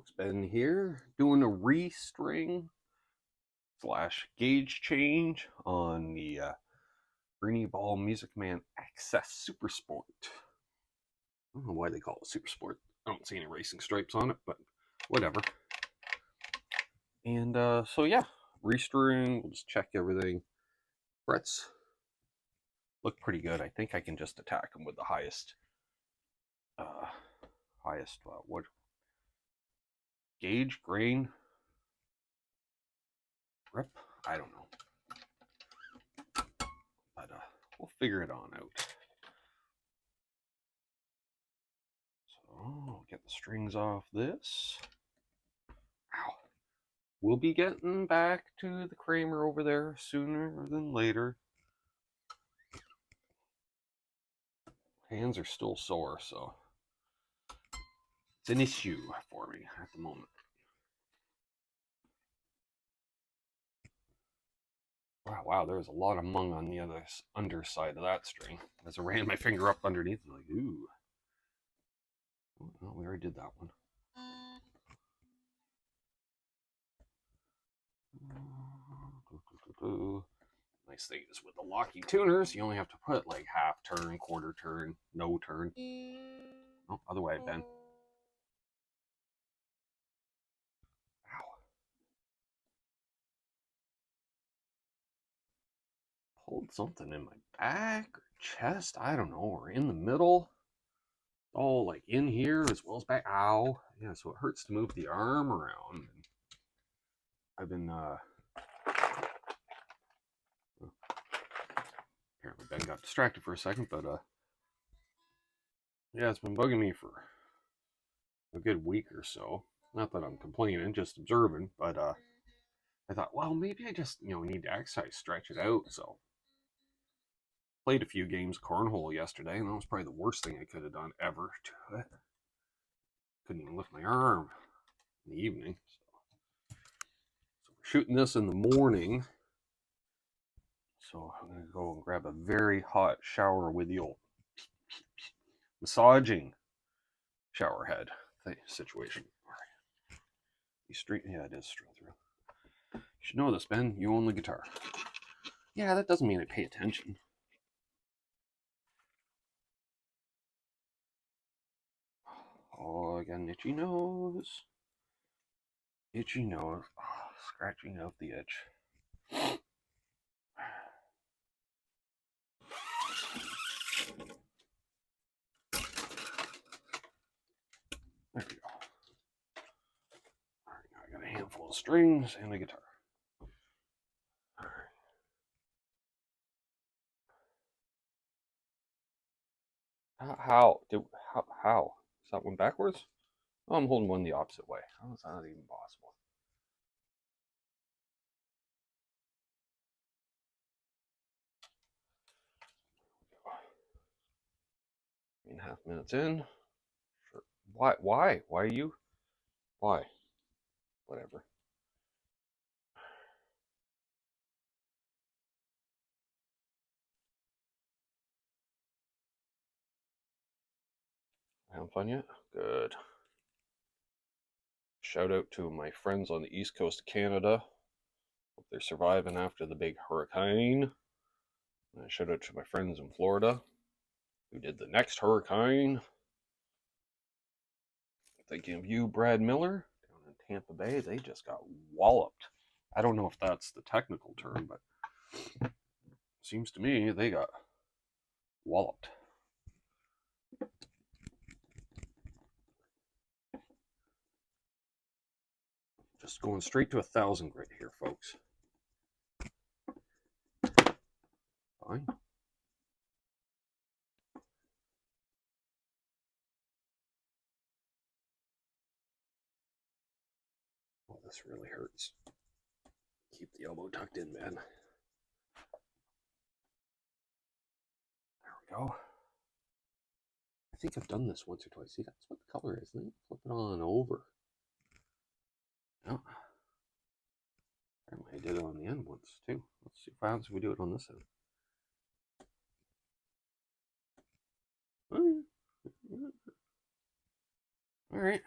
folks, Ben here, doing a restring slash gauge change on the Reno Ball Music Man Access Super Sport. I don't know why they call it Super Sport. I don't see any racing stripes on it, but whatever. And so yeah, restring, we'll just check everything. Frets look pretty good. I think I can just attack them with the highest what gauge, grain, grip, I don't know, but we'll figure it on out. So get the strings off this. Ow. We'll be getting back to the Kramer over there sooner than later. Hands are still sore, so it's an issue for me at the moment. Wow, there's a lot of mung on the other underside of that string. As I ran my finger up underneath, I'm like, ooh. Well, we already did that one. Nice thing is with the locking tuners, you only have to put like half turn, quarter turn, no turn. Oh, other way, Ben. Ow. Pulled something in my back or chest, I don't know, or in the middle. All like in here as well as back. Ow. Yeah, so it hurts to move the arm around. I've been apparently Ben got distracted for a second, but yeah, it's been bugging me for a good week or so. Not that I'm complaining, just observing, but I thought, well, maybe I just, need to exercise, stretch it out. So played a few games of cornhole yesterday, and that was probably the worst thing I could have done ever to it. Couldn't even lift my arm in the evening. So we're shooting this in the morning. So I'm going to go and grab a very hot shower with the old massaging shower head situation. All right. Yeah, it is straight through. You should know this, Ben. You own the guitar. Yeah, that doesn't mean I pay attention. Oh, I got an itchy nose. Itchy nose. Oh, scratching out the itch. There we go. All right, now I got a handful of strings and a guitar. All right. How? Is that one backwards? Oh, I'm holding one the opposite way. How is that even possible? 3.5 minutes in. Sure. Why? Why are you? Why? Whatever. Having fun yet? Good. Shout out to my friends on the east coast of Canada. Hope they're surviving after the big hurricane. And shout out to my friends in Florida who did the next hurricane. Thinking of you, Brad Miller, down in Tampa Bay. They just got walloped. I don't know if that's the technical term, but seems to me they got walloped. Just going straight to 1,000 grit here, folks. Fine. Oh, this really hurts. Keep the elbow tucked in, man. There we go. I think I've done this once or twice. See, that's what the color is. Then flip it on over. Oh. I did it on the end once too. Let's see what happens if we do it on this end. All right.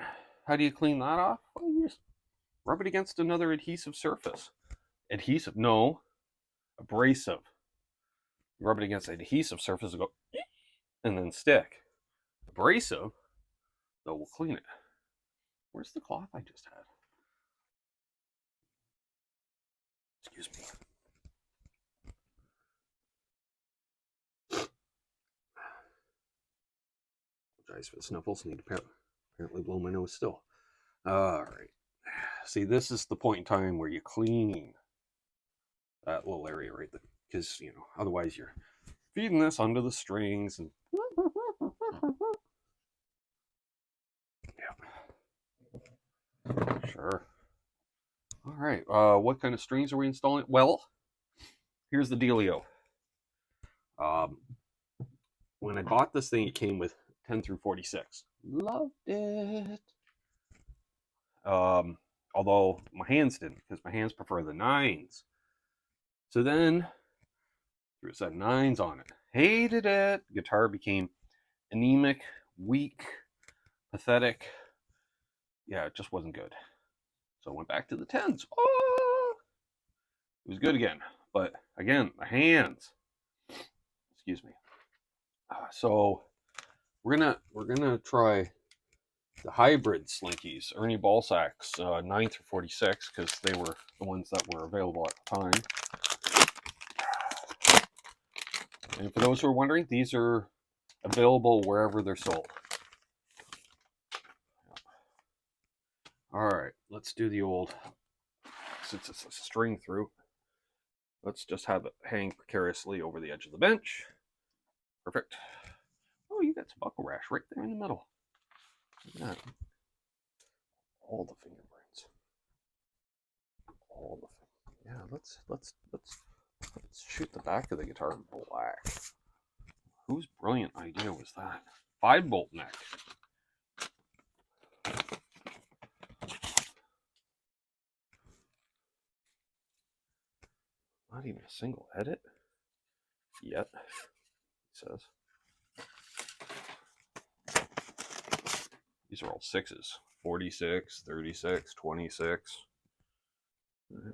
How do you clean that off? Well, you just rub it against another adhesive surface. Adhesive? No. Abrasive. You rub it against an adhesive surface and go, and then stick. Abrasive, though, we'll clean it. Where's the cloth I just had? Excuse me. Apologize for the sniffles. Need to apparently blow my nose still. All right. See, this is the point in time where you clean that little area right there, because otherwise you're feeding this under the strings and yeah, sure. All right. What kind of strings are we installing? Well, here's the dealio. When I bought this thing, it came with 10 through 46. Loved it. Although my hands didn't, because my hands prefer the 9s. So then, threw a set of 9s on it. Hated it. Guitar became anemic, weak, pathetic. Yeah, it just wasn't good. So I went back to the 10s. Oh! It was good again. But again, the hands. Excuse me. So we're gonna try the hybrid slinkies, Ernie Ballsack's 9 through 46, because they were the ones that were available at the time. And for those who are wondering, these are available wherever they're sold. All right, let's do the old, since it's a string through, let's just have it hang precariously over the edge of the bench. Perfect. Oh, you got some buckle rash right there in the middle. Look at that. All the fingerprints. All the. Yeah, let's shoot the back of the guitar black. Whose brilliant idea was that? 5-bolt neck. Not even a single edit yet, he says. These are all 6s. 46, 36, 26.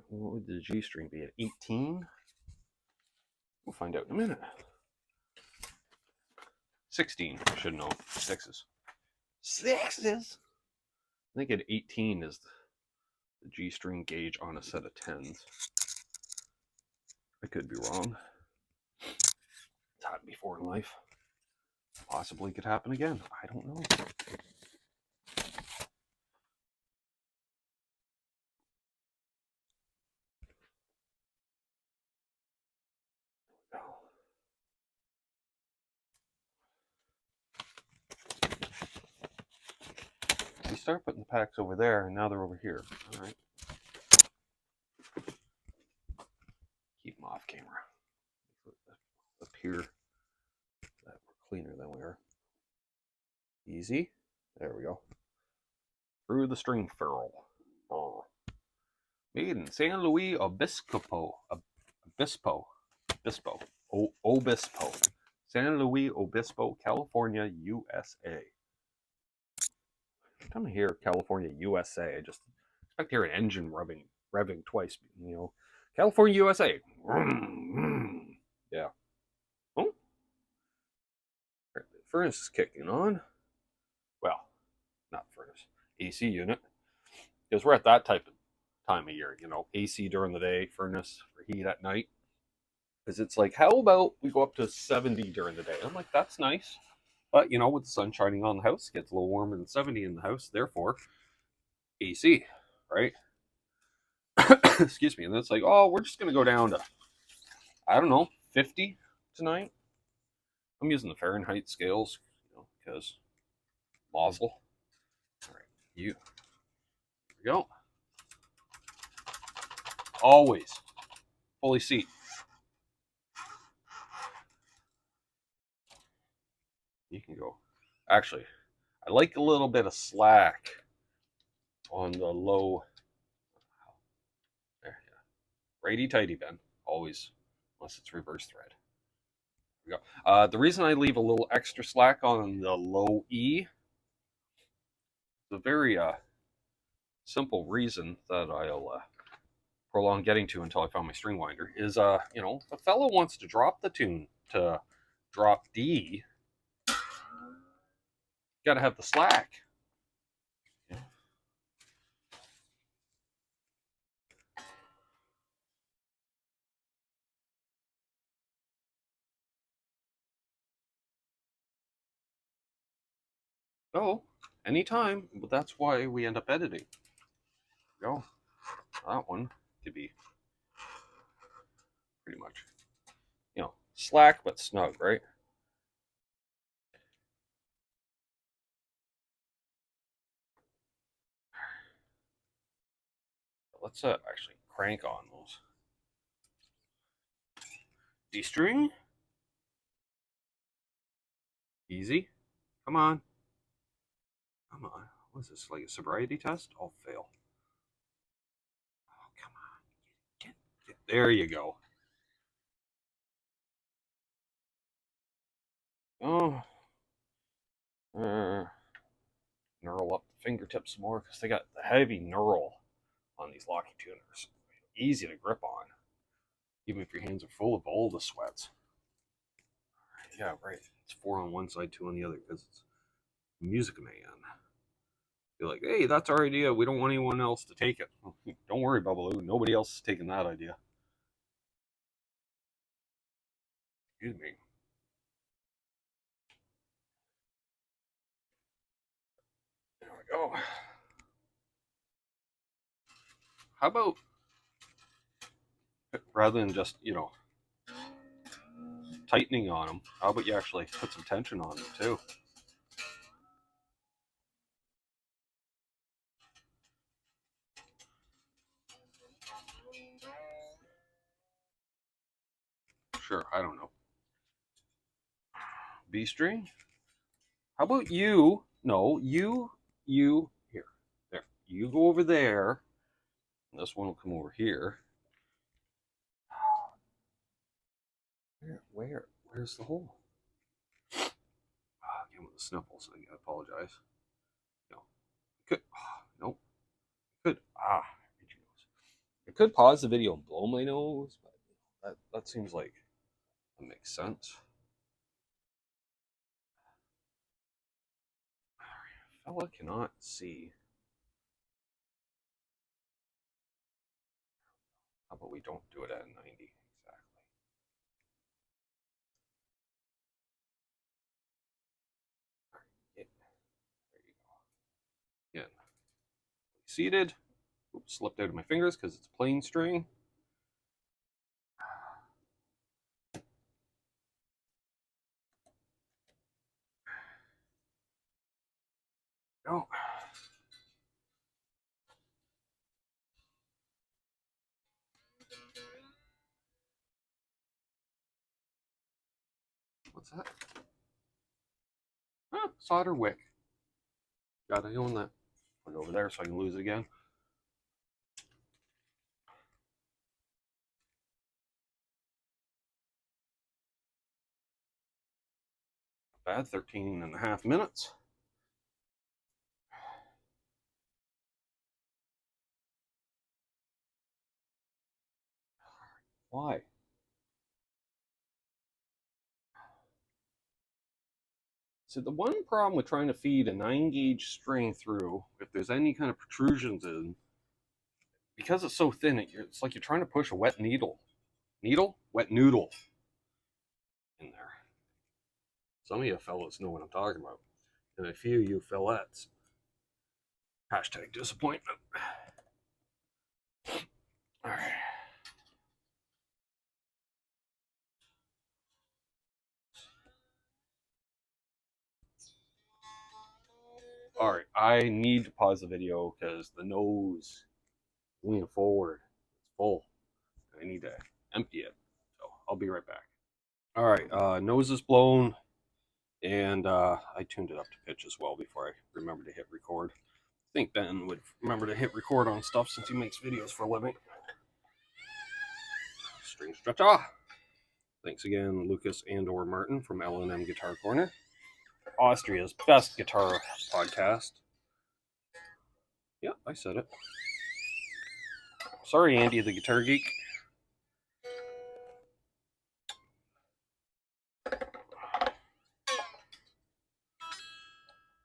What would the G string be at? 18? We'll find out in a minute. 16, I should know. 6s. 6s? I think at 18 is the G string gauge on a set of 10s. I could be wrong. It's happened before in life. Possibly could happen again. I don't know. We start putting the packs over there, and now they're over here. All right. Keep them off camera. Up here, that we're cleaner than we are. Easy. There we go. Through the string ferrule. Oh. Made in San Luis Obispo. Obispo. San Luis Obispo, California, USA. Every time I hear California, USA, I just expect to hear an engine revving twice. California, USA. Yeah. Oh. The furnace is kicking on. Well, not furnace. AC unit. Because we're at that type of time of year, AC during the day, furnace for heat at night. Because it's like, how about we go up to 70 during the day? I'm like, that's nice. But, with the sun shining on the house, it gets a little warmer than 70 in the house. Therefore, AC, right? Excuse me. And it's like, oh, we're just going to go down to, I don't know, 50 tonight. I'm using the Fahrenheit scales, because Mazel. All right, here we go. Always fully seat. You can go. Actually, I like a little bit of slack on the low. There, yeah. Righty tighty, Ben. Always, unless it's reverse thread. There we go. The reason I leave a little extra slack on the low E, it's a very simple reason that I'll prolong getting to until I found my string winder is, you know, if a fellow wants to drop the tune to drop D, gotta have the slack. Yeah. So, anytime, but that's why we end up editing. Go. That one could be pretty much, you know, slack but snug, right? Let's actually crank on those. D string. Easy. Come on. Come on. What is this, like a sobriety test? I'll fail. Oh, come on. Get. There you go. Oh. Knurl up the fingertips some more because they got the heavy knurl on these Locky tuners. Easy to grip on, even if your hands are full of all the sweats. Yeah, right. It's 4 on one side, 2 on the other because it's Music Man. You're like, hey, that's our idea. We don't want anyone else to take it. Don't worry, Bubbaloo. Nobody else is taking that idea. Excuse me. There we go. How about, rather than just, you know, tightening on them, how about you actually put some tension on them too? Sure, I don't know. B string? How about you? No, you, here. There. You go over there. This one will come over here. Where's the hole? Again with the sniffles, I apologize. No. Could, nope. Could, itchy nose. I could pause the video and blow my nose, but that seems like that makes sense. Fella cannot see. How about we don't do it at 90 exactly? There you go. Again, seated. Oops, slipped out of my fingers because it's plain string. Go. What's that? Solder wick. Gotta own that. Put it over there so I can lose it again. Bad, 13.5 minutes. Why? So the one problem with trying to feed a 9-gauge string through, if there's any kind of protrusions in, because it's so thin, it's like you're trying to push a wet needle. Wet noodle in there. Some of you fellows know what I'm talking about. And a few of you fillettes. Hashtag disappointment. All right. All right, I need to pause the video because the nose leaning forward, it's full. I need to empty it. So I'll be right back. All right, nose is blown, and I tuned it up to pitch as well before I remember to hit record. I think Ben would remember to hit record on stuff since he makes videos for a living. String stretcher. Thanks again, Lucas and/or Martin from L&M Guitar Corner, Austria's best guitar podcast. Yeah, I said it. Sorry, Andy the Guitar Geek.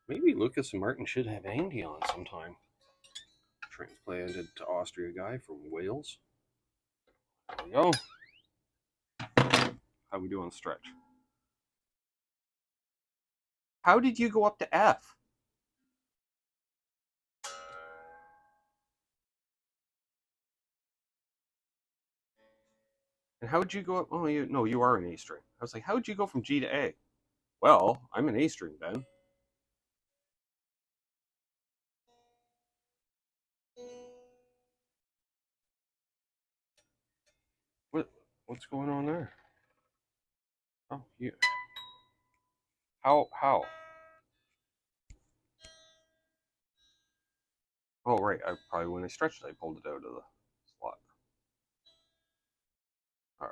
Maybe Lucas and Martin should have Andy on sometime. Transplanted to Austria guy from Wales. There we go. How we do on stretch? How did you go up to F? And how would you go up? Oh, you are an A string. I was like, how would you go from G to A? Well, I'm an A string, Ben. What's going on there? Oh, you. How? Oh, right. I probably when I stretched it, I pulled it out of the slot. All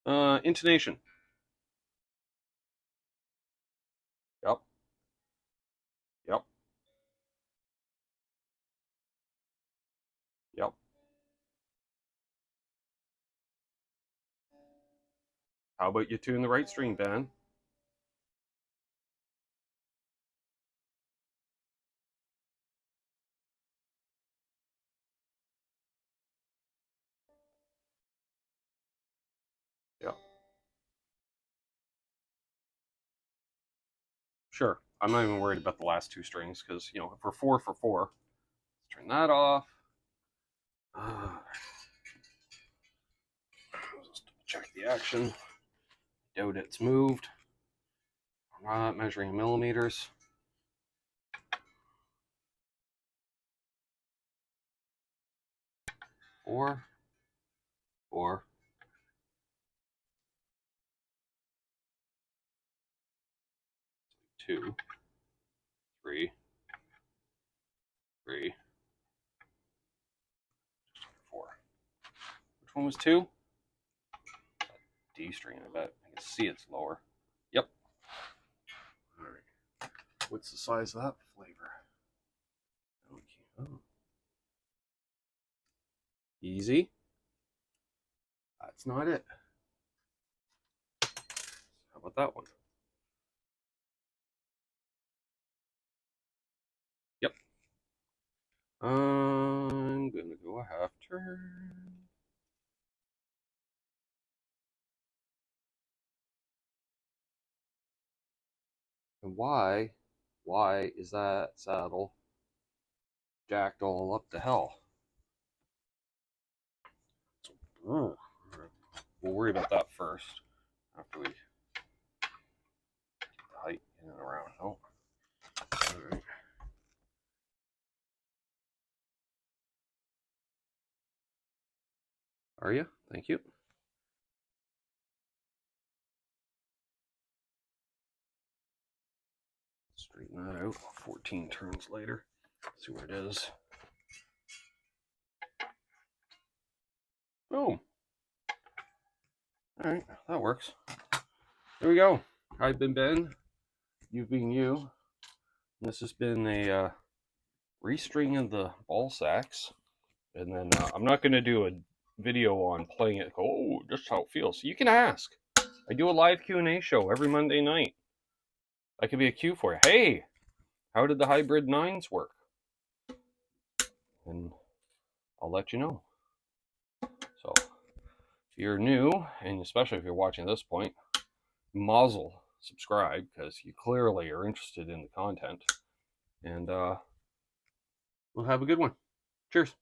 right. Intonation. Yep. Yep. Yep. How about you tune the right string, Ben? Yep. Sure. I'm not even worried about the last two strings because, if we're 4 for 4, let's turn that off. Just check the action. Doubt it's moved. I'm not measuring millimeters. Four. 2, 3, 3, 4. Which one was 2? D string, I bet. I can see it's lower. Yep. All right. What's the size of that flavor? Okay. Oh. Easy. That's not it. How about that one? Yep. I'm gonna go a half turn. And why is that saddle jacked all up to hell? So, we'll worry about that first after we get the height in and around. Oh, all right. Are you? Thank you. Straighten that out. 14 turns later. See where it is. Boom. All right, that works. There we go. I've been Ben. You've been you. This has been a restring of the ball sacks. And then I'm not going to do a video on playing it. Oh, just how it feels. You can ask. I do a live Q&A show every Monday night. That could be a cue for you. Hey, how did the hybrid 9s work? And I'll let you know. So if you're new, and especially if you're watching at this point, mazel, subscribe, because you clearly are interested in the content. And we'll have a good one. Cheers.